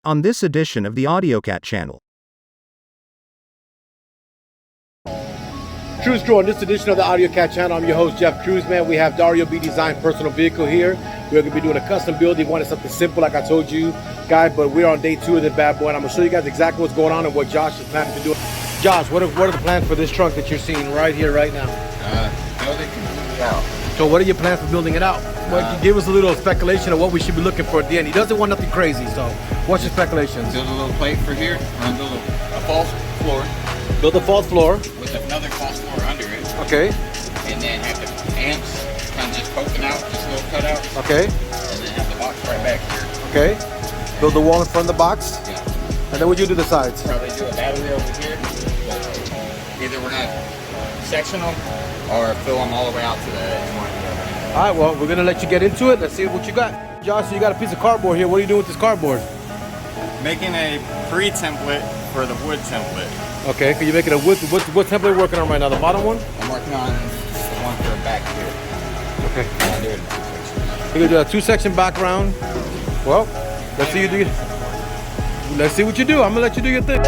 on this edition of the AUDIOZONE channel. Cruise Crew, on this edition of the AUDIOZONE channel, I'm your host Jeff Cruz, man. We have Dario B Design personal vehicle here. We're going to be doing a custom build. He wanted something simple like I told you guys, but we're on day 2 of this bad boy, and I'm going to show you guys exactly what's going on and what Josh is planning to do. Josh, what are the plans for this trunk that you're seeing right here, right now? Building it out. So what are your plans for building it out? Well, give us a little speculation of what we should be looking for at the end. He doesn't want nothing crazy, so what's your speculations? Build a little plate for here. I'm gonna build a false floor. Build a false floor. With another false floor under it. Okay. And then have the amps kind of just poking out, just a little cutout. Okay. And then have the box right back here. Okay. Build the wall in front of the box. Yeah. And then what you do the sides? Probably do a battery over here. Either we're gonna section them or fill them all the way out to the one. All right, well, we're gonna let you get into it. Let's see what you got. Josh, you got a piece of cardboard here. What are you doing with this cardboard? Making a pre-template for the wood template. Okay, can you make it a wood? What template are you working on right now? The bottom one? I'm working on the one for the back here. Okay. I'll do it in 2 sections. You're gonna do a 2-section background. Well, let's see you do. Let's see what you do. I'm gonna let you do your thing.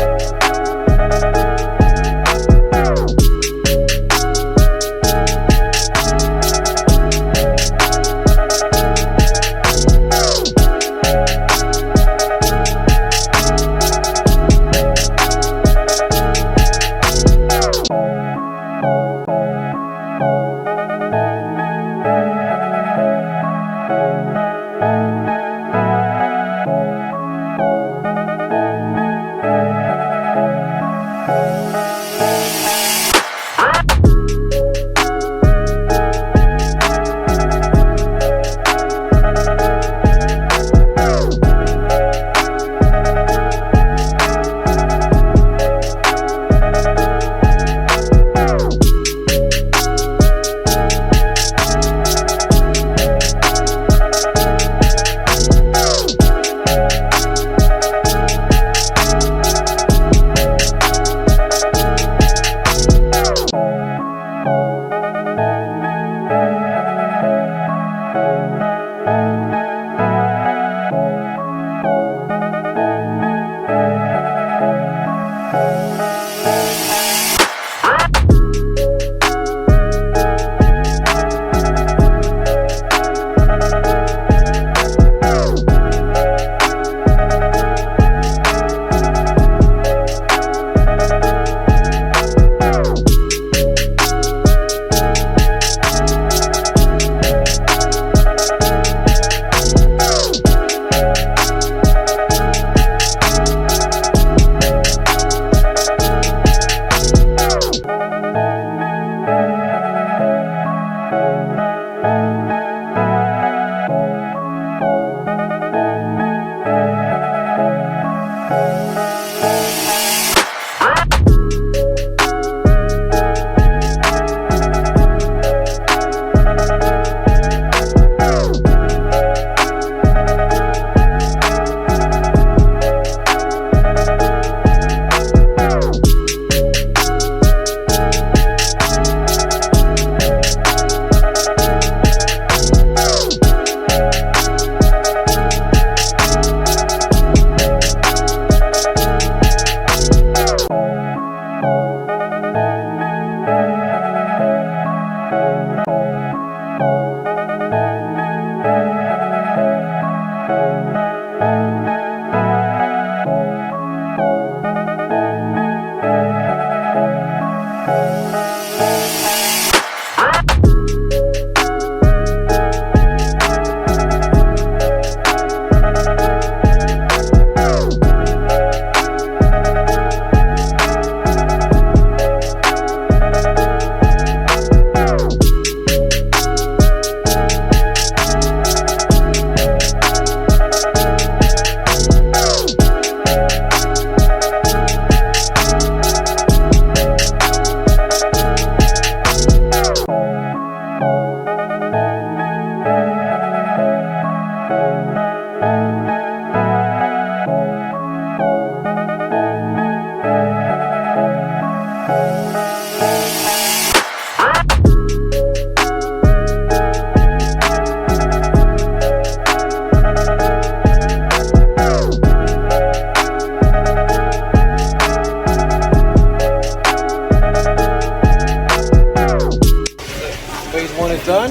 done.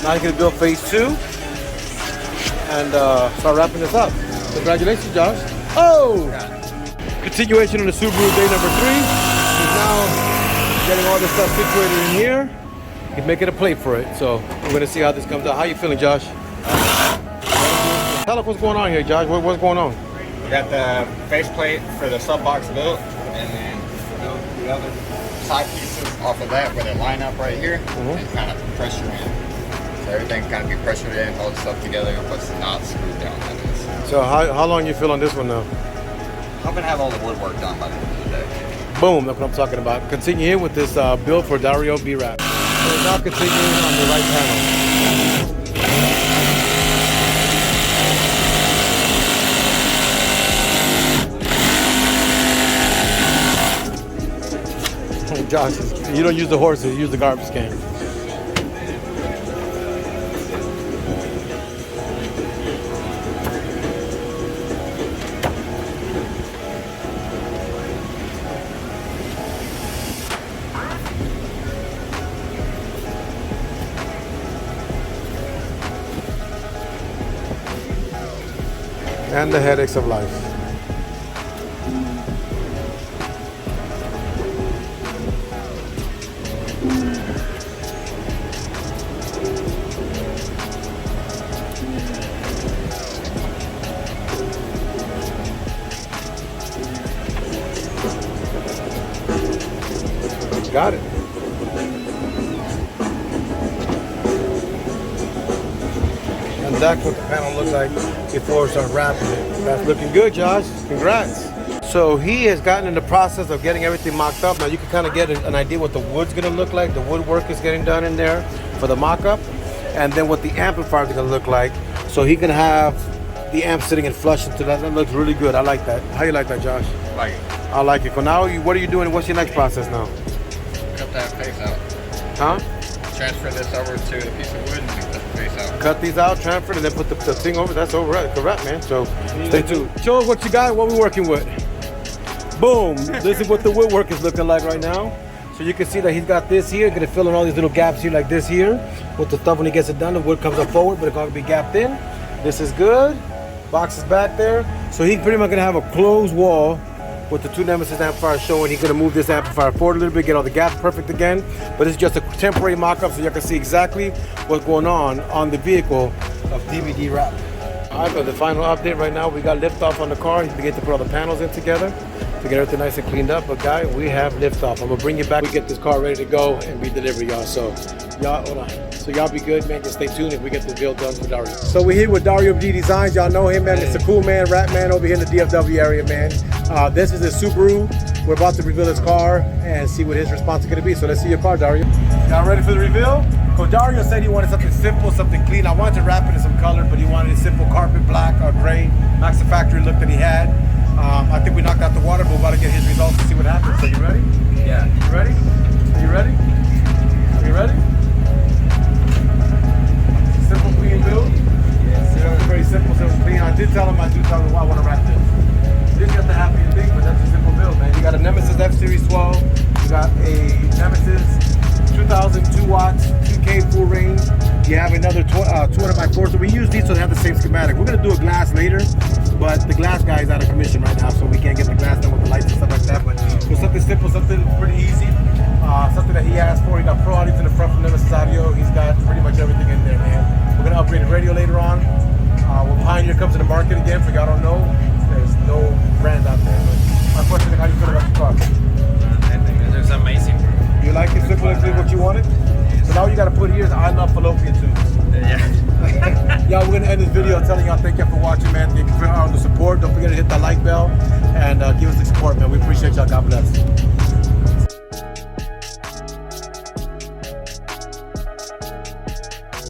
Now you're gonna build phase 2 and start wrapping this up. Congratulations, Josh. Oh! Continuation of the Subaru day number 3. He's now getting all this stuff situated in here. He's making a plate for it. So we're gonna see how this comes out. How you feeling, Josh? Tell us what's going on here, Josh. What's going on? We got the faceplate for the sub box built, and then the other side pieces off of that where they line up right here and kind of pressure in. So everything kind of be pressured in, hold stuff together, and puts the knots screwed down. That is. So how long you feel on this one now? I'm gonna have all the woodwork done by the end of the day. Boom, that's what I'm talking about. Continue here with this build for Dario B-Wrap. So now continuing on the right panel. Josh, you don't use the horses, you use the garbage can. And the headaches of life. Got it. And that's what the panel looks like before we start wrapping it. That's looking good, Josh. Congrats. So he has gotten in the process of getting everything mocked up. Now you can kind of get an idea what the wood's gonna look like. The woodwork is getting done in there for the mock-up. And then what the amplifier is gonna look like. So he can have the amp sitting and flush into that. That looks really good. I like that. How you like that, Josh? Like it. I like it. So now, what are you doing? What's your next process now? Cut that face out. Huh? Transfer this over to the piece of wood and cut the face out. Cut these out, transfer it, and then put the thing over. That's over. Correct, man. So stay tuned. Show us what you got, what we're working with. Boom. This is what the woodwork is looking like right now. So you can see that he's got this here, gonna fill in all these little gaps here like this here. With the stuff when he gets it done, the wood comes up forward, but it's gonna be gapped in. This is good. Box is back there. So he's pretty much gonna have a closed wall with the 2 Nemesis amplifiers showing. He's gonna move this amplifier forward a little bit, get all the gaps perfect again. But it's just a temporary mock-up so you can see exactly what's going on the vehicle of DVD Wrap. All right, for the final update right now, we got liftoff on the car. He's beginning to put all the panels in together to get everything nice and cleaned up. But guys, we have liftoff. I'm gonna bring you back. We get this car ready to go and be delivered, y'all. So y'all, hold on. So y'all be good, man. Just stay tuned if we get this build done for Dario. So we're here with Dario B Designs. Y'all know him, man. It's a cool man, rap man over here in the DFW area, man. This is a Subaru. We're about to reveal his car and see what his response is gonna be. So let's see your car, Dario. Y'all ready for the reveal? So Dario said he wanted something simple, something clean. I wanted to wrap it in some color, but he wanted a simple carpet, black or gray. That's the factory look that he had. I think we knocked out the water, but we're about to get his results to see what happens. So you ready? Yeah. You ready? Are you ready? Are you ready? Simple, clean build? Yes, sir. Very simple, clean. I do tell him I want to wrap this. This is just a happy thing, but that's a simple build, man. You got a Nemesis F-Series 12. You got a Nemesis 2002 watts, 2K full range. You have another 200x4. So we use these so they have the same schematic. We're going to do a glass later, but the glass guy is out of commission right now, so we can't get the glass done with the lights and stuff like that. But for something simple, something pretty easy, something that he asked for. He got Pro Audio in the front from Nemesis Audio. He's got pretty much everything in there, man. We're going to upgrade the radio later on. When Pioneer comes to the market again, for y'all don't know, there's no brand out there. But my question is, how do you feel about the car? I think it looks amazing. You like it? Simple and clean what you wanted? So now all you got to put here is I love fallopian tubes. Yeah. Y'all, we're going to end this video telling y'all thank you for watching, man. Thank you for all the support. Don't forget to hit that like bell and give us the support, man. We appreciate y'all. God bless.